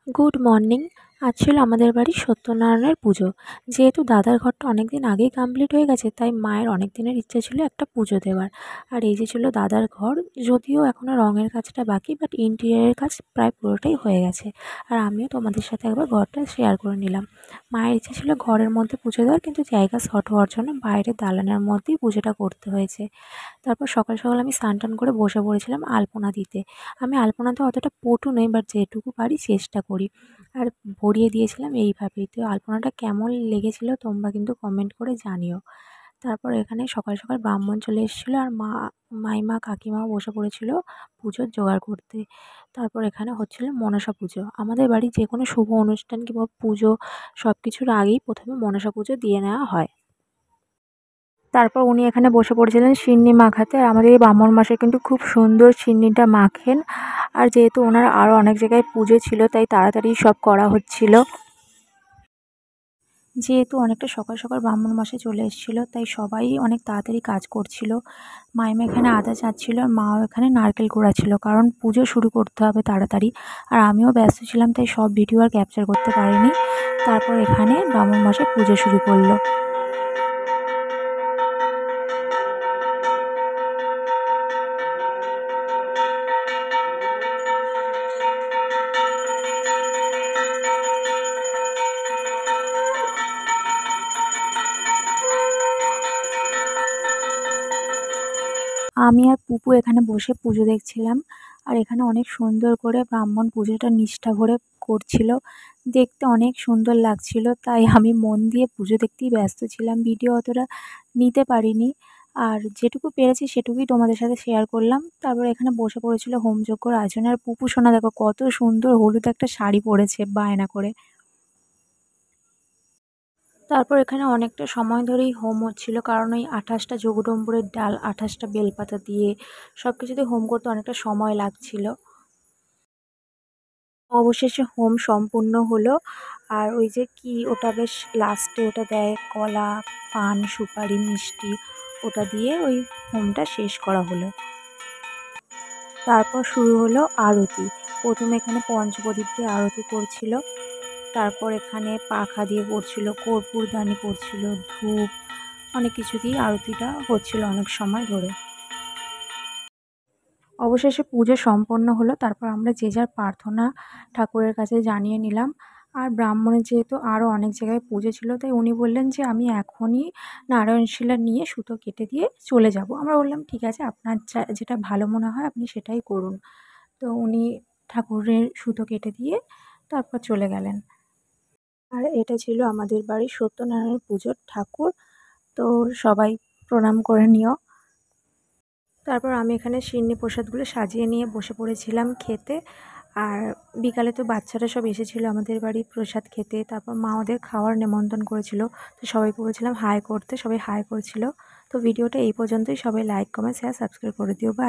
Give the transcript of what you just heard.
Good morning. আজ ছিল আমাদের বাড়ির সত্যনারায়ণের পুজো। যেহেতু দাদার ঘরটা অনেক দিন আগেই কমপ্লিট হয়ে গেছে, তাই মায়ের অনেক দিনের ইচ্ছা ছিল একটা পুজো দেওয়ার। আর এই যে ছিল দাদার ঘর, যদিও এখনও রঙের কাজটা বাকি, বাট ইন্টেরিয়ারের কাজ প্রায় পুরোটাই হয়ে গেছে। আর আমিও তোমাদের সাথে একবার ঘরটা শেয়ার করে নিলাম। মায়ের ইচ্ছা ছিল ঘরের মধ্যে পুজো দেওয়ার, কিন্তু জায়গা শর্ট হওয়ার জন্য বাইরের দালানের মধ্যেই পুজোটা করতে হয়েছে। তারপর সকাল সকাল আমি স্নান টান করে বসে পড়েছিলাম আলপনা দিতে। আমি আলপনাতে অতটা পটু নই, বাট যেটুকু পারি চেষ্টা করি। আর ভরিয়ে দিয়েছিলাম এইভাবেই। তো আলপনাটা কেমন লেগেছিল তোমরা কিন্তু কমেন্ট করে জানিও। তারপর এখানে সকাল সকাল ব্রাহ্মণ চলে এসেছিলো, আর মাইমা কাকিমাও বসে পড়েছিল পুজোর জোগাড় করতে। তারপর এখানে হচ্ছিল মনসা পুজো। আমাদের বাড়ির যে কোনো শুভ অনুষ্ঠান কিংবা পুজো সব কিছুর আগেই প্রথমে মনসা পুজো দিয়ে নেওয়া হয়। তারপর উনি এখানে বসে পড়েছিলেন সিন্নি মাখাতে। আর আমাদের এই ব্রাহ্মণ মশাই কিন্তু খুব সুন্দর সিন্নিটা মাখেন। আর যেহেতু ওনার আরও অনেক জায়গায় পুজো ছিল, তাই তাড়াতাড়ি সব করা হচ্ছিল। যেহেতু অনেকটা সকাল সকাল ব্রাহ্মণ মশাই চলে এসেছিলো, তাই সবাই অনেক তাড়াতাড়ি কাজ করছিল। মাইমা এখানে আদা চাচ্ছিল, আর মাও এখানে নারকেল কুড়াচ্ছিল, কারণ পুজো শুরু করতে হবে তাড়াতাড়ি। আর আমিও ব্যস্ত ছিলাম, তাই সব ভিডিও আর ক্যাপচার করতে পারিনি। তারপর এখানে ব্রাহ্মণ মশাই পুজো শুরু করলো। আমি আর পুপু এখানে বসে পুজো দেখছিলাম। আর এখানে অনেক সুন্দর করে ব্রাহ্মণ পুজোটা নিষ্ঠা ভরে করছিল। দেখতে অনেক সুন্দর লাগছিল, তাই আমি মন দিয়ে পুজো দেখতেই ব্যস্ত ছিলাম। ভিডিও অতটা নিতে পারিনি, আর যেটুকু পেরেছি সেটুকুই তোমাদের সাথে শেয়ার করলাম। তারপর এখানে বসে পড়েছিল হোমযজ্ঞর আয়োজনে। আর পুপু সোনা দেখো কত সুন্দর হলুদ একটা শাড়ি পরেছে বায়না করে। তারপর এখানে অনেকটা সময় ধরেই হোম হচ্ছিল, কারণ ওই 28টা যোগডম্বুরের ডাল, 28টা বেলপাতা দিয়ে সব কিছুতে হোম করতে অনেকটা সময় লাগছিল। অবশেষে হোম সম্পূর্ণ হলো। আর ওই যে কি ওটা বেশ লাস্টে ওটা দেয় কলা, পান, সুপারি, মিষ্টি, ওটা দিয়ে ওই হোমটা শেষ করা হলো। তারপর শুরু হলো আরতি। প্রথমে এখানে পঞ্চপ্রদীপ দিয়ে আরতি করছিল। তারপর এখানে পাখা দিয়ে করছিল, কর্পূরদানি করছিল, ধূপ, অনেক কিছু দিয়ে আরতিটা হচ্ছিল অনেক সময় ধরে। অবশেষে পুজো সম্পন্ন হলো। তারপর আমরা যে যার প্রার্থনা ঠাকুরের কাছে জানিয়ে নিলাম। আর ব্রাহ্মণের যেহেতু আরও অনেক জায়গায় পুজো ছিল, তাই উনি বললেন যে আমি এখনই নারায়ণশিলা নিয়ে সুতো কেটে দিয়ে চলে যাব। আমরা বললাম ঠিক আছে, আপনার যেটা ভালো মনে হয় আপনি সেটাই করুন। তো উনি ঠাকুরের সুতো কেটে দিয়ে তারপর চলে গেলেন। আর এটা ছিল আমাদের বাড়ির সত্যনারায়ণ পুজোর ঠাকুর। তো সবাই প্রণাম করে নিও। তারপর আমি এখানে সিন্নি প্রসাদগুলো সাজিয়ে নিয়ে বসে পড়েছিলাম খেতে। আর বিকালে তো বাচ্চারা সব এসেছিলো আমাদের বাড়ি প্রসাদ খেতে। তারপর মা ওদের খাওয়ার নেমন্তন্ন করেছিল, তো সবাইকে বলেছিলাম হাই করতে, সবাই হাই করছিল। তো ভিডিওটা এই পর্যন্তই। সবাই লাইক, কমেন্ট, শেয়ার, সাবস্ক্রাইব করে দিও। বাই।